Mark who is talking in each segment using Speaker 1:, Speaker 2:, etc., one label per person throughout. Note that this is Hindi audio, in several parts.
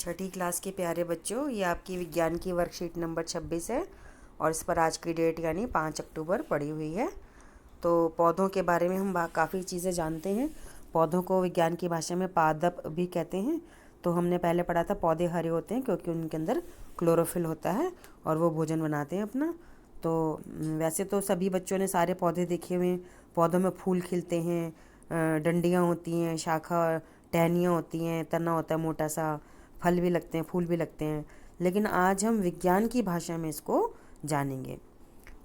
Speaker 1: छठी क्लास के प्यारे बच्चों, ये आपकी विज्ञान की वर्कशीट नंबर 26 है और इस पर आज की डेट यानी 5 अक्टूबर पड़ी हुई है। तो पौधों के बारे में हम काफ़ी चीज़ें जानते हैं। पौधों को विज्ञान की भाषा में पादप भी कहते हैं। तो हमने पहले पढ़ा था पौधे हरे होते हैं क्योंकि उनके अंदर क्लोरोफिल होता है और वो भोजन बनाते हैं अपना। तो वैसे तो सभी बच्चों ने सारे पौधे देखे हुए हैं। पौधों में फूल खिलते हैं, डंडियाँ होती हैं, शाखा टहनियाँ होती हैं, तना होता है मोटा सा, फल भी लगते हैं, फूल भी लगते हैं। लेकिन आज हम विज्ञान की भाषा में इसको जानेंगे।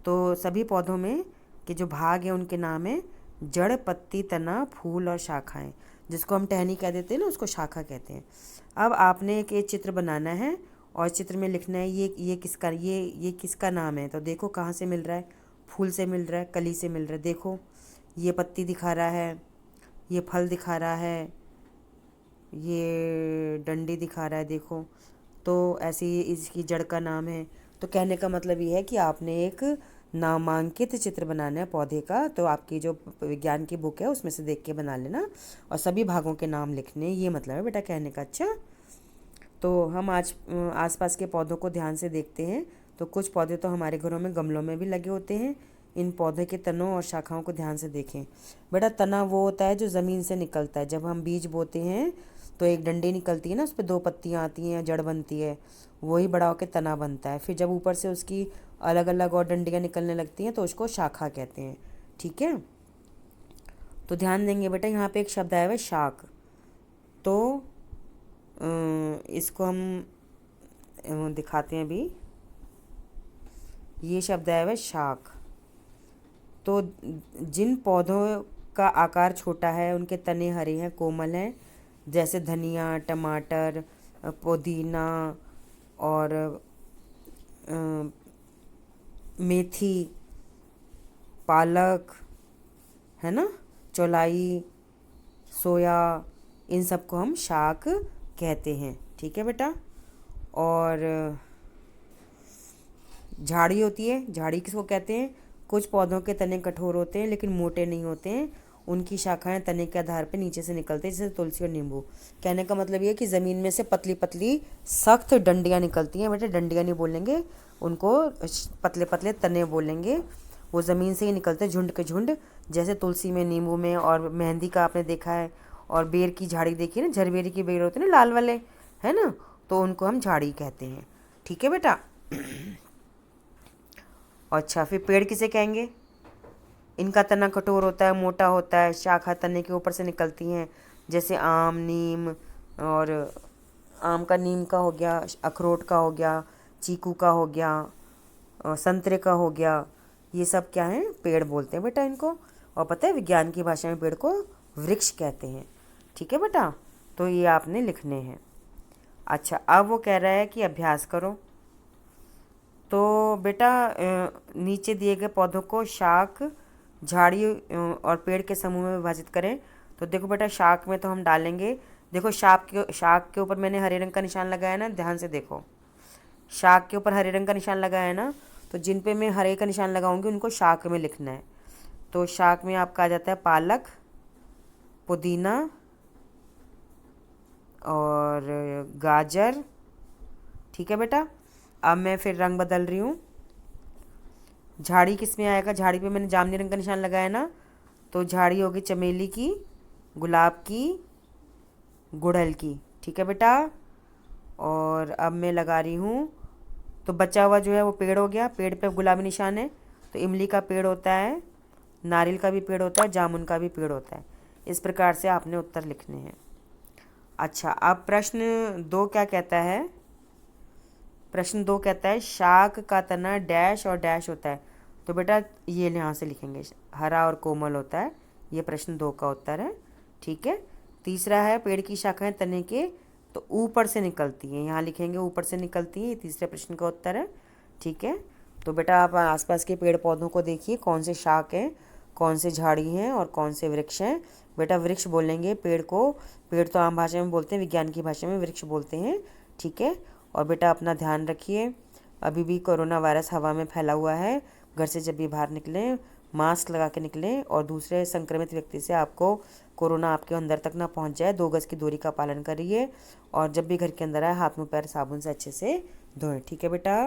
Speaker 1: तो सभी पौधों में के जो भाग हैं उनके नाम है जड़, पत्ती, तना, फूल और शाखाएं। जिसको हम टहनी कह देते हैं ना, उसको शाखा कहते हैं। अब आपने एक ये चित्र बनाना है और चित्र में लिखना है ये किसका नाम है। तो देखो कहाँ से मिल रहा है, फूल से मिल रहा है, कली से मिल रहा है। देखो ये पत्ती दिखा रहा है, ये फल दिखा रहा है, ये डंडी दिखा रहा है। देखो तो ऐसे ही इसकी जड़ का नाम है। तो कहने का मतलब ये है कि आपने एक नामांकित चित्र बनाना है पौधे का। तो आपकी जो विज्ञान की बुक है उसमें से देख के बना लेना और सभी भागों के नाम लिखने, ये मतलब है बेटा कहने का। अच्छा, तो हम आज आसपास के पौधों को ध्यान से देखते हैं। तो कुछ पौधे तो हमारे घरों में गमलों में भी लगे होते हैं। इन पौधे के तनों और शाखाओं को ध्यान से देखें। बेटा तना वो होता है जो ज़मीन से निकलता है। जब हम बीज बोते हैं तो एक डंडी निकलती है ना, उस पर 2 पत्तियाँ आती हैं, जड़ बनती है, वही बड़ा होकर तना बनता है। फिर जब ऊपर से उसकी अलग अलग और डंडियाँ निकलने लगती हैं तो उसको शाखा कहते हैं। ठीक है, तो ध्यान देंगे बेटा, यहाँ पे एक शब्द आया हुआ है शाक। तो इसको हम दिखाते हैं अभी। ये शब्द आया हुआ है शाक। तो जिन पौधों का आकार छोटा है, उनके तने हरे हैं, कोमल हैं, जैसे धनिया, टमाटर, पुदीना और मेथी, पालक, है ना, चौलाई, सोया, इन सबको हम शाक कहते हैं। ठीक है बेटा। और झाड़ी होती है, झाड़ी किसको कहते हैं? कुछ पौधों के तने कठोर होते हैं लेकिन मोटे नहीं होते हैं। उनकी शाखाएं तने के आधार पर नीचे से निकलती है, जैसे तुलसी और नींबू। कहने का मतलब ये है कि ज़मीन में से पतली पतली सख्त डंडियाँ निकलती हैं। बेटा डंडियाँ नहीं बोलेंगे उनको, पतले पतले तने बोलेंगे। वो ज़मीन से ही निकलते हैं, झुंड के झुंड, जैसे तुलसी में, नींबू में। और मेहंदी का आपने देखा है। और बेर की झाड़ी देखी ना, झरबेरी की बेर होते हैं ना, लाल वाले, है ना, तो उनको हम झाड़ी कहते हैं। ठीक है बेटा। अच्छा, फिर पेड़ किसे कहेंगे? इनका तना कठोर होता है, मोटा होता है, शाखा तने के ऊपर से निकलती हैं, जैसे आम, नीम। और आम का नीम का हो गया, अखरोट का हो गया, चीकू का हो गया, संतरे का हो गया। ये सब क्या हैं? पेड़ बोलते हैं बेटा इनको। और पता है विज्ञान की भाषा में पेड़ को वृक्ष कहते हैं। ठीक है बेटा, तो ये आपने लिखने हैं। अच्छा, अब वो कह रहा है कि अभ्यास करो। तो बेटा नीचे दिए गए पौधों को शाक, झाड़ी और पेड़ के समूह में विभाजित करें। तो देखो बेटा, शाक में तो हम डालेंगे, देखो शाक के ऊपर मैंने हरे रंग का निशान लगाया ना, ध्यान से देखो। शाक के ऊपर हरे रंग का निशान लगाया है ना, तो जिन पे मैं हरे का निशान लगाऊंगी उनको शाक में लिखना है। तो शाक में आपका आ जाता है पालक, पुदीना और गाजर। ठीक है बेटा। अब मैं फिर रंग बदल रही हूँ। झाड़ी किस में आएगा? झाड़ी पे मैंने जामुनी रंग का निशान लगाया ना, तो झाड़ी होगी चमेली की, गुलाब की, गुड़हल की। ठीक है बेटा। और अब मैं लगा रही हूँ, तो बचा हुआ जो है वो पेड़ हो गया। पेड़ पे गुलाबी निशान है, तो इमली का पेड़ होता है, नारियल का भी पेड़ होता है, जामुन का भी पेड़ होता है। इस प्रकार से आपने उत्तर लिखने हैं। अच्छा, अब प्रश्न 2 क्या कहता है? प्रश्न 2 कहता है शाक का तना डैश और डैश होता है। तो बेटा ये यहाँ से लिखेंगे, हरा और कोमल होता है। ये प्रश्न 2 का उत्तर है। ठीक है। तीसरा है पेड़ की शाखाएं तने के तो ऊपर से निकलती हैं, यहाँ लिखेंगे ऊपर से निकलती हैं। ये तीसरे प्रश्न का उत्तर है। ठीक है। तो बेटा आप आसपास के पेड़ पौधों को देखिए, कौन से शाक हैं, कौन से झाड़ी हैं और कौन से वृक्ष हैं। बेटा वृक्ष बोलेंगे पेड़ को, पेड़ तो आम भाषा में बोलते हैं, विज्ञान की भाषा में वृक्ष बोलते हैं। ठीक है। और बेटा अपना ध्यान रखिए, अभी भी कोरोना वायरस हवा में फैला हुआ है। घर से जब भी बाहर निकलें मास्क लगा के निकलें और दूसरे संक्रमित व्यक्ति से आपको कोरोना आपके अंदर तक ना पहुंच जाए। 2 गज की दूरी का पालन करिए और जब भी घर के अंदर आए हाथ मुंह पैर साबुन से अच्छे से धोएं। ठीक है बेटा।